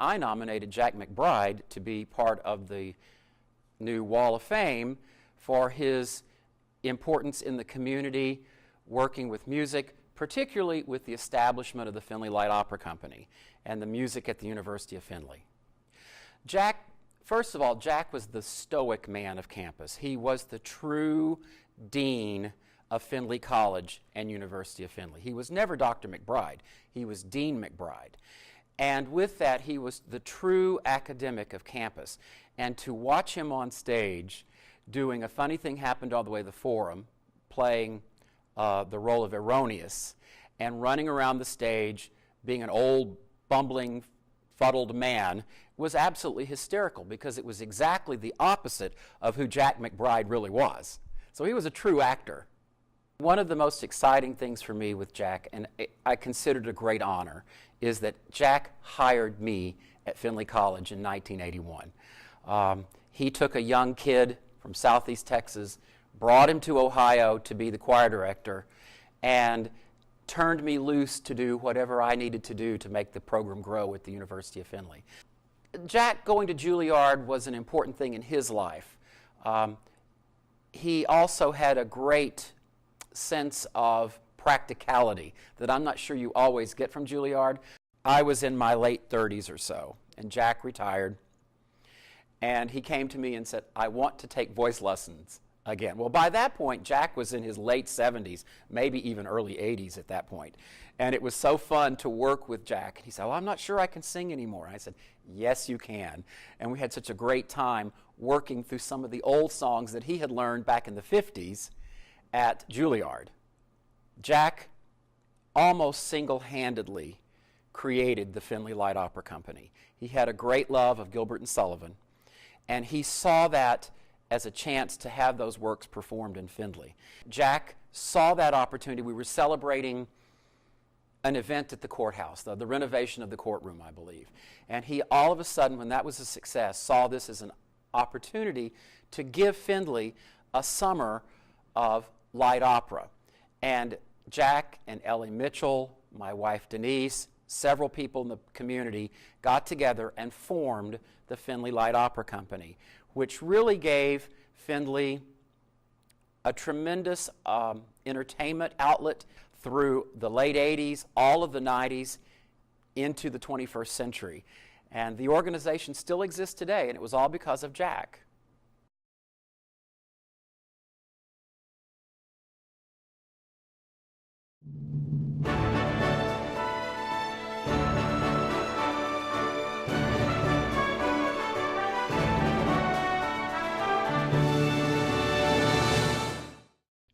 I nominated Jack McBride to be part of the new Wall of Fame for his importance in the community, working with music, particularly with the establishment of the Findlay Light Opera Company and the music at the University of Findlay. Jack, first of all, Jack was the stoic man of campus. He was the true dean of Findlay College and University of Findlay. He was never Dr. McBride. He was Dean McBride. And with that, he was the true academic of campus. And to watch him on stage doing A Funny Thing Happened All the Way to the Forum, playing the role of Erroneous, and running around the stage being an old, bumbling, fuddled man was absolutely hysterical, because it was exactly the opposite of who Jack McBride really was. So he was a true actor. One of the most exciting things for me with Jack, and I considered it a great honor, is that Jack hired me at Findlay College in 1981. He took a young kid from Southeast Texas, brought him to Ohio to be the choir director, and turned me loose to do whatever I needed to do to make the program grow at the University of Findlay. Jack going to Juilliard was an important thing in his life. He also had a great sense of practicality that I'm not sure you always get from Juilliard. I was in my late 30s or so, and Jack retired, and he came to me and said, I want to take voice lessons again. Well, by that point, Jack was in his late 70s, maybe even early 80s at that point. And it was so fun to work with Jack. And he said, well, I'm not sure I can sing anymore. And I said, yes, you can. And we had such a great time working through some of the old songs that he had learned back in the 50s at Juilliard. Jack almost single-handedly created the Findlay Light Opera Company. He had a great love of Gilbert and Sullivan, and he saw that as a chance to have those works performed in Findlay. Jack saw that opportunity. We were celebrating an event at the courthouse, the renovation of the courtroom, I believe. And he, all of a sudden, when that was a success, saw this as an opportunity to give Findlay a summer of light opera. And Jack and Ellie Mitchell, my wife Denise, several people in the community got together and formed the Findlay Light Opera Company, which really gave Findlay a tremendous entertainment outlet through the late 80s, all of the 90s, into the 21st century. And the organization still exists today, and it was all because of Jack.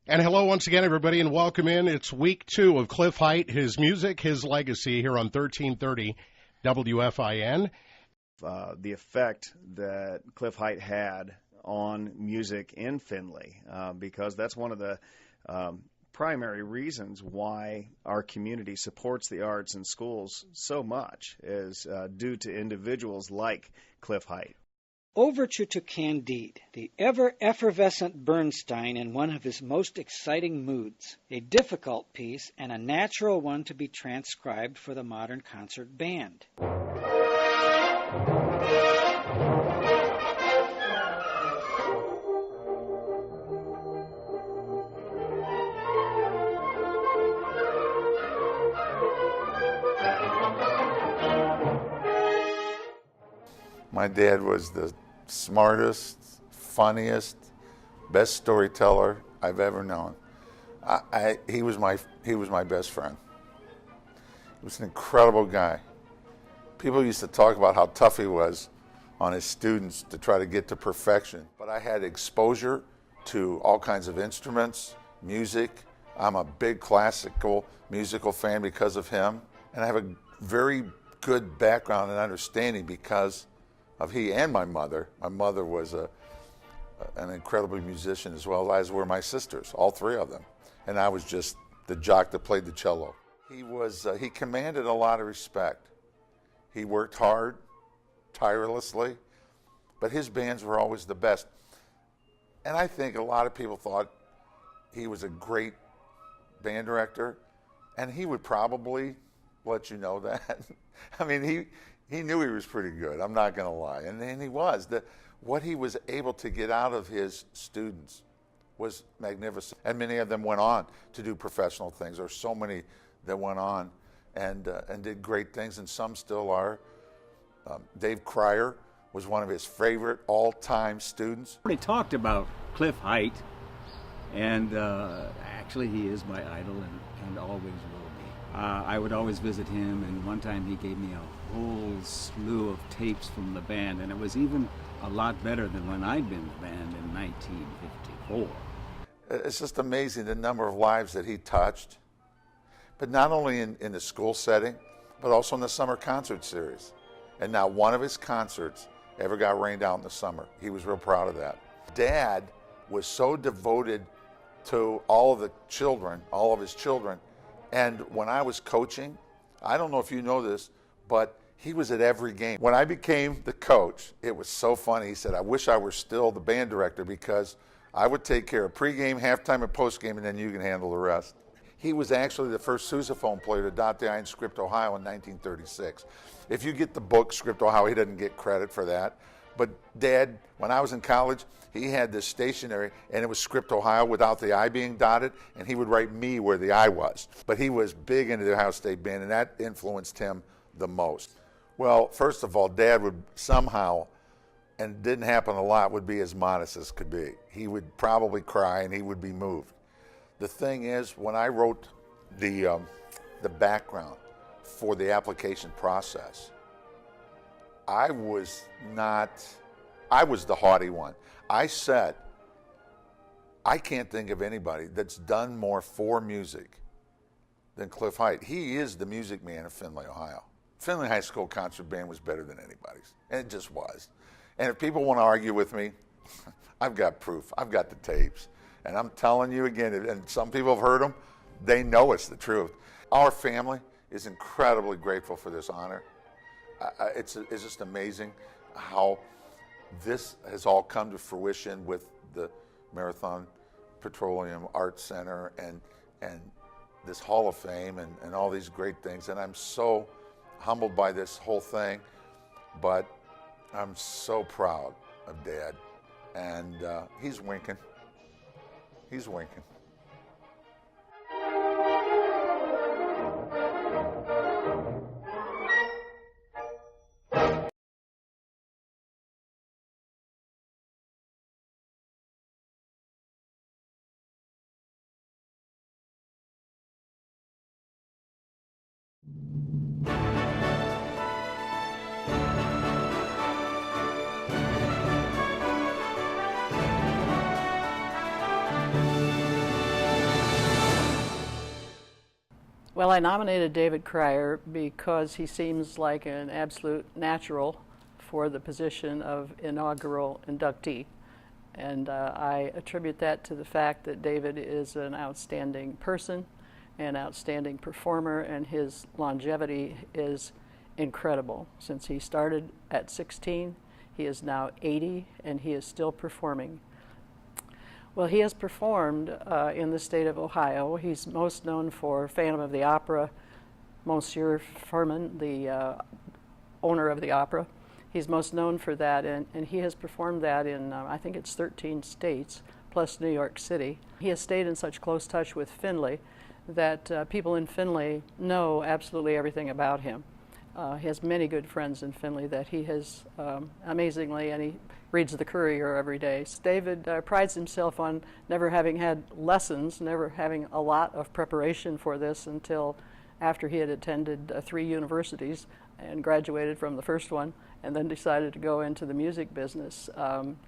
And hello once again, everybody, and welcome in. It's week 2 of Cliff Height, his music, his legacy, here on 1330 WFIN. The effect that Cliff Height had on music in Findlay, because that's one of the primary reasons why our community supports the arts and schools so much, is due to individuals like Cliff Height. Overture to Candide, the ever-effervescent Bernstein in one of his most exciting moods, a difficult piece and a natural one to be transcribed for the modern concert band. My dad was the smartest, funniest, best storyteller I've ever known. He was my best friend. He was an incredible guy. People used to talk about how tough he was on his students to try to get to perfection. But I had exposure to all kinds of instruments, music. I'm a big classical musical fan because of him. And I have a very good background and understanding because of he and my mother. My mother was an incredible musician, as well as were my sisters, all 3 of them. And I was just the jock that played the cello. He commanded a lot of respect. He worked hard, tirelessly, but his bands were always the best. And I think a lot of people thought he was a great band director, and he would probably let you know that. I mean, He knew he was pretty good, I'm not going to lie. And he was. What he was able to get out of his students was magnificent. And many of them went on to do professional things. There were so many that went on and did great things, and some still are. Dave Cryer was one of his favorite all-time students. We talked about Cliff Height, and actually he is my idol and always will be. I would always visit him, and one time he gave me a whole slew of tapes from the band, and it was even a lot better than when I'd been in the band in 1954. It's just amazing the number of lives that he touched, but not only in the school setting, but also in the summer concert series. And not one of his concerts ever got rained out in the summer. He was real proud of that. Dad was so devoted to all of his children. And when I was coaching, I don't know if you know this, but he was at every game. When I became the coach, it was so funny. He said, I wish I were still the band director because I would take care of pregame, halftime, and postgame, and then you can handle the rest. He was actually the first sousaphone player to dot the I in Script, Ohio in 1936. If you get the book, Script, Ohio, he doesn't get credit for that. But Dad, when I was in college, he had this stationery, and it was Script, Ohio without the I being dotted, and he would write me where the I was. But he was big into the Ohio State Band, and that influenced him the most. Well, first of all, Dad would somehow, and it didn't happen a lot, would be as modest as could be. He would probably cry, and he would be moved. The thing is, when I wrote the background for the application process, I was the haughty one. I said, I can't think of anybody that's done more for music than Cliff Height. He is the music man of Findlay, Ohio. Findlay High School Concert Band was better than anybody's, and it just was. And if people want to argue with me, I've got proof. I've got the tapes. And I'm telling you again, and some people have heard them, they know it's the truth. Our family is incredibly grateful for this honor. It's just amazing how this has all come to fruition with the Marathon Petroleum Arts Center and this Hall of Fame and all these great things. And I'm so humbled by this whole thing, but I'm so proud of Dad. And he's winking. He's winking. Well, I nominated David Cryer because he seems like an absolute natural for the position of inaugural inductee. And I attribute that to the fact that David is an outstanding person, an outstanding performer, and his longevity is incredible. Since he started at 16, he is now 80, and he is still performing. Well, he has performed in the state of Ohio. He's most known for Phantom of the Opera, Monsieur Furman, the owner of the opera. He's most known for that, and he has performed that in, I think it's 13 states, plus New York City. He has stayed in such close touch with Findlay that people in Findlay know absolutely everything about him. He has many good friends in Findlay that he has, amazingly, and he reads the Courier every day. So David prides himself on never having had lessons, never having a lot of preparation for this until after he had attended 3 universities and graduated from the first one, and then decided to go into the music business.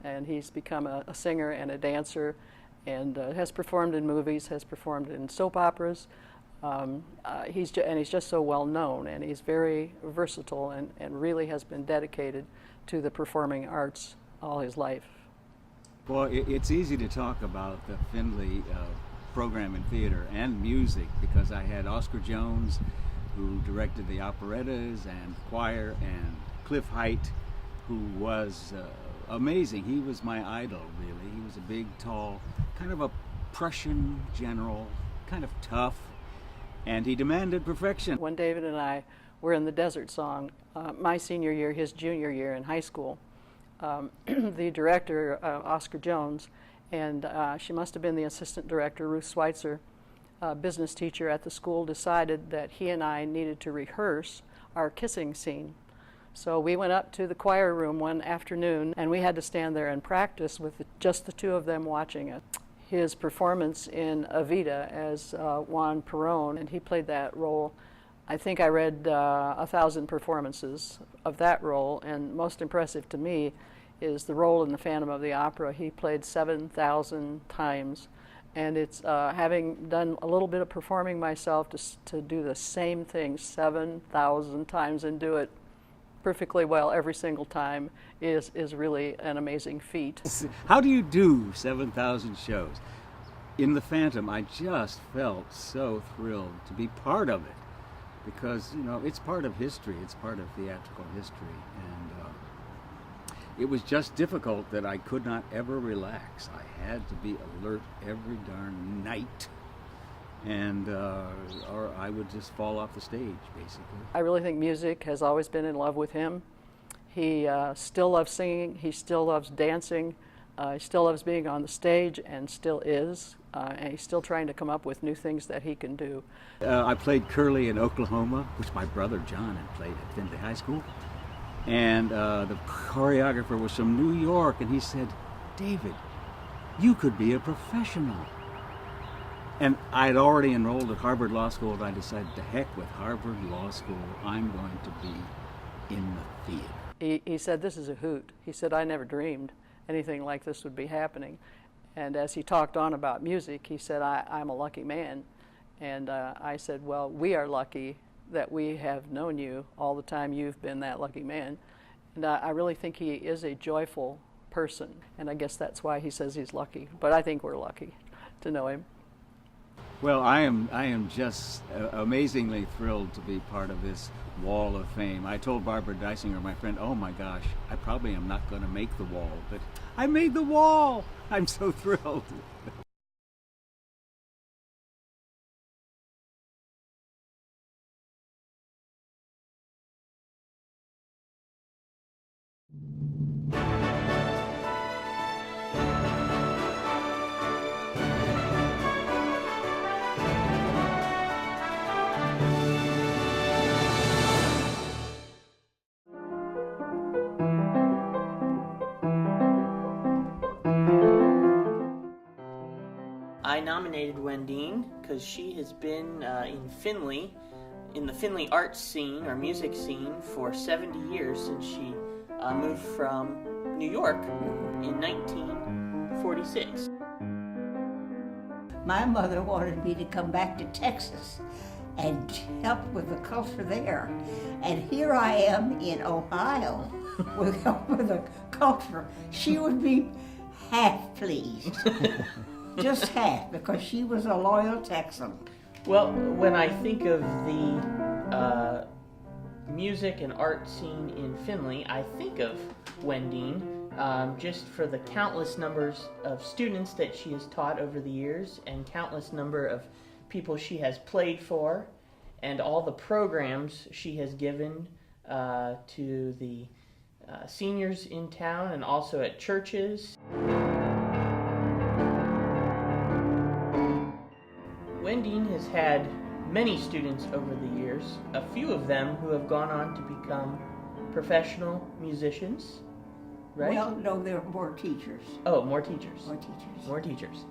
And he's become a singer and a dancer, and has performed in movies, has performed in soap operas. He's just so well known, and he's very versatile, and really has been dedicated to the performing arts all his life. Well, it's easy to talk about the Findlay program in theater and music because I had Oscar Jones, who directed the operettas and choir, and Cliff Height, who was amazing. He was my idol, really. He was a big, tall, kind of a Prussian general, kind of tough, and he demanded perfection. When David and I were in the Desert Song, my senior year, his junior year in high school. The director, Oscar Jones, and she must have been the assistant director, Ruth Schweitzer, business teacher at the school, decided that he and I needed to rehearse our kissing scene. So we went up to the choir room one afternoon, and we had to stand there and practice with just the two of them watching it. His performance in Evita as Juan Perón, and he played that role. I think I read 1,000 performances of that role, and most impressive to me is the role in The Phantom of the Opera. He played 7,000 times, and it's having done a little bit of performing myself to do the same thing 7,000 times and do it perfectly well every single time is really an amazing feat. How do you do 7,000 shows? In The Phantom, I just felt so thrilled to be part of it because, you know, it's part of history, it's part of theatrical history, and it was just difficult that I could not ever relax. I had to be alert every darn night, and or I would just fall off the stage, basically. I really think music has always been in love with him. He still loves singing, he still loves dancing, he still loves being on the stage, and still is, and he's still trying to come up with new things that he can do. I played Curly in Oklahoma, which my brother John had played at Findlay High School, and the choreographer was from New York, and he said, "David, you could be a professional." And I had already enrolled at Harvard Law School, and I decided, to heck with Harvard Law School, I'm going to be in the theater. He said, "This is a hoot." He said, "I never dreamed anything like this would be happening." And as he talked on about music, he said, I'm a lucky man. And I said, well, we are lucky that we have known you all the time you've been that lucky man. And I really think he is a joyful person, and I guess that's why he says he's lucky. But I think we're lucky to know him. Well, I am just amazingly thrilled to be part of this wall of fame. I told Barbara Deisinger, my friend, oh my gosh, I probably am not going to make the wall, but I made the wall. I'm so thrilled. I nominated Wendine because she has been in Findlay, in the Findlay arts scene or music scene for 70 years since she moved from New York in 1946. My mother wanted me to come back to Texas and help with the culture there. And here I am in Ohio with help with the culture. She would be half pleased. Just half, because she was a loyal Texan. Well, when I think of the music and art scene in Findlay, I think of Wendine just for the countless numbers of students that she has taught over the years and countless number of people she has played for and all the programs she has given to the seniors in town and also at churches. Wendine has had many students over the years, a few of them who have gone on to become professional musicians, right? Well, no, there are more teachers. Oh, more teachers. More teachers. More teachers.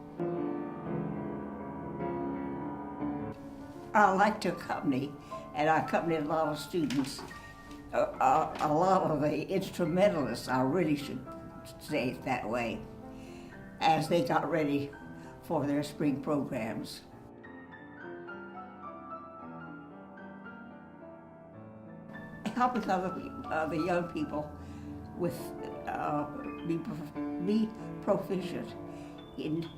I like to accompany, and I accompanied a lot of students. A lot of the instrumentalists, I really should say it that way, as they got ready for their spring programs. Helping the young people with be proficient in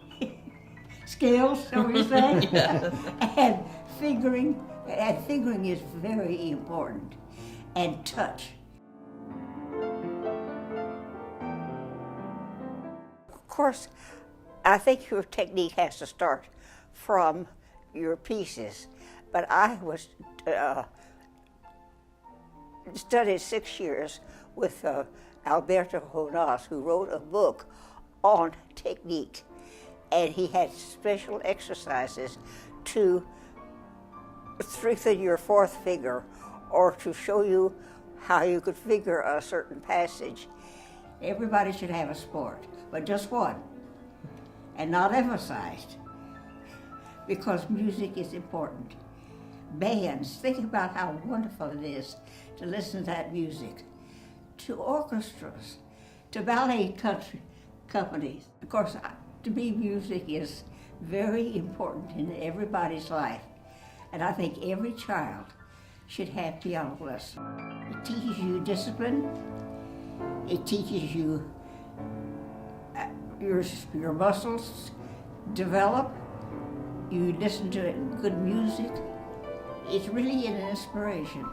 skills, shall we say? Yeah. And figuring is very important, and touch. Of course, I think your technique has to start from your pieces, but I was studied 6 years with Alberto Jonas, who wrote a book on technique. And he had special exercises to strengthen your fourth finger or to show you how you could figure a certain passage. Everybody should have a sport, but just one, and not emphasized, because music is important. Bands, think about how wonderful it is to listen to that music. To orchestras, to ballet companies. Of course, to me, music is very important in everybody's life, and I think every child should have piano lessons. It teaches you discipline. It teaches you your muscles develop. You listen to good music. It's really an inspiration.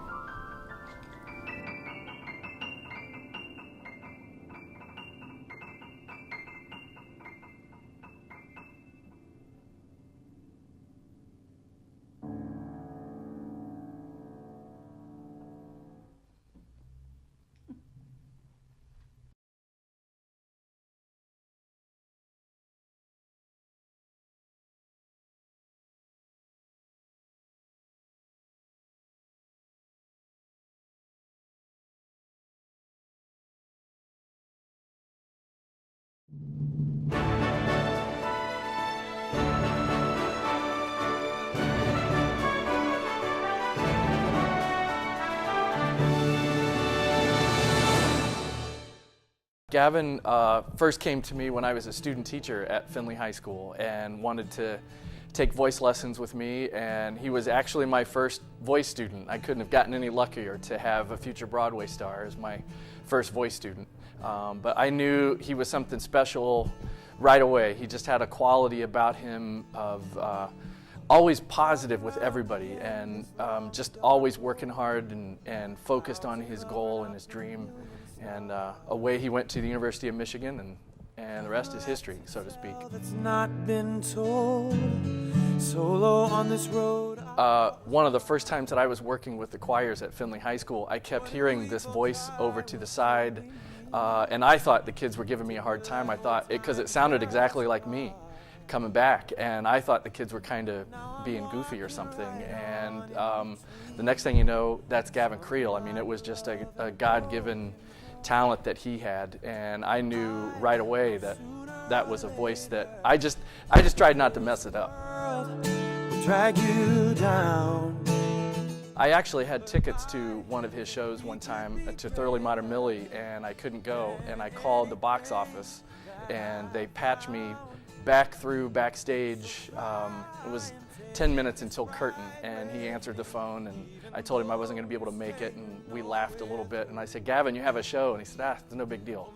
Gavin first came to me when I was a student teacher at Findlay High School and wanted to take voice lessons with me, and he was actually my first voice student. I couldn't have gotten any luckier to have a future Broadway star as my first voice student. But I knew he was something special right away. He just had a quality about him of always positive with everybody, and just always working hard and focused on his goal and his dream. And away he went to the University of Michigan, and the rest is history, so to speak. That's not been told. Solo on this road. One of the first times that I was working with the choirs at Findlay High School, I kept hearing this voice over to the side, and I thought the kids were giving me a hard time. I thought, because it sounded exactly like me coming back, and I thought the kids were kind of being goofy or something. And the next thing you know, that's Gavin Creel. I mean, it was just a God-given talent that he had, and I knew right away that that was a voice that I just tried not to mess it up. Drag you down. I actually had tickets to one of his shows one time, to Thoroughly Modern Millie, and I couldn't go, and I called the box office, and they patched me backstage. It was 10 minutes until curtain, and he answered the phone, and I told him I wasn't going to be able to make it, and we laughed a little bit, and I said, "Gavin, you have a show?" And he said, "It's no big deal.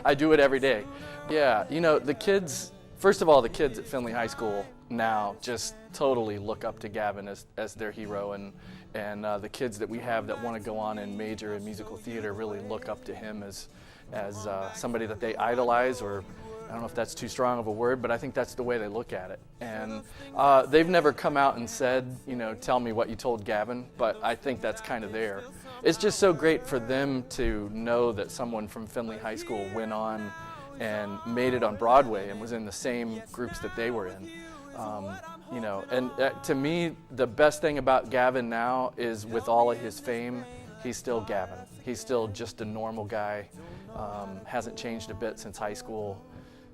I do it every day." Yeah, you know, the kids, first of all, the kids at Findlay High School now just totally look up to Gavin as their hero, and the kids that we have that want to go on and major in musical theater really look up to him as somebody that they idolize, or I don't know if that's too strong of a word, but I think that's the way they look at it. And they've never come out and said, you know, "Tell me what you told Gavin," but I think that's kind of there. It's just so great for them to know that someone from Findlay High School went on and made it on Broadway and was in the same groups that they were in. You know, and to me, the best thing about Gavin now is, with all of his fame, he's still Gavin. He's still just a normal guy. Hasn't changed a bit since high school.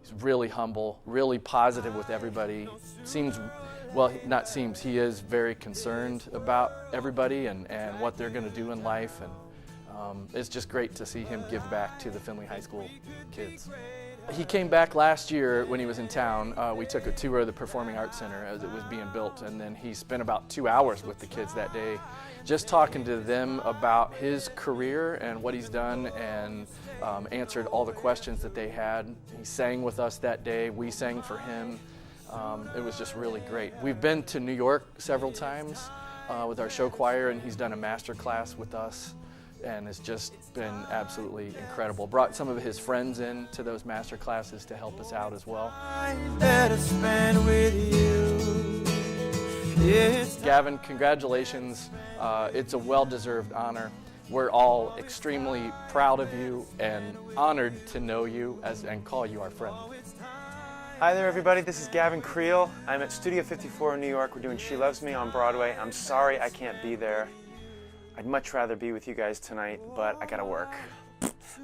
He's really humble, really positive with everybody. He is very concerned about everybody and what they're going to do in life. And it's just great to see him give back to the Findlay High School kids. He came back last year when he was in town. We took a tour of the Performing Arts Center as it was being built, and then he spent about 2 hours with the kids that day, just talking to them about his career and what he's done, and answered all the questions that they had. He sang with us that day. We sang for him. It was just really great. We've been to New York several times with our show choir, and he's done a master class with us, and it's just been absolutely incredible. Brought some of his friends in to those master classes to help us out as well. Gavin, congratulations. It's a well-deserved honor, we're all extremely proud of you and honored to know you and call you our friend. Hi there, everybody. This is Gavin Creel. I'm at Studio 54 in New York. We're doing She Loves Me on Broadway. I'm sorry I can't be there. I'd much rather be with you guys tonight, but I gotta work.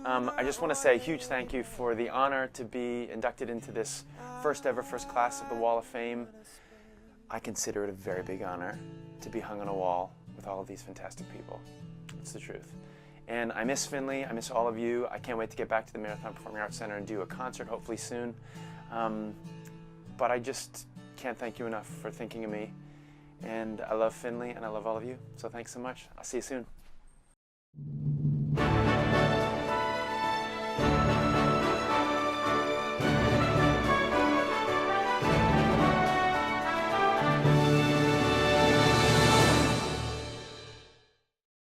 I just want to say a huge thank you for the honor to be inducted into this first class of the Wall of Fame. I consider it a very big honor to be hung on a wall with all of these fantastic people. It's the truth. And I miss Findlay. I miss all of you. I can't wait to get back to the Marathon Performing Arts Center and do a concert, hopefully soon. But I just can't thank you enough for thinking of me. And I love Findlay and I love all of you. So thanks so much. I'll see you soon.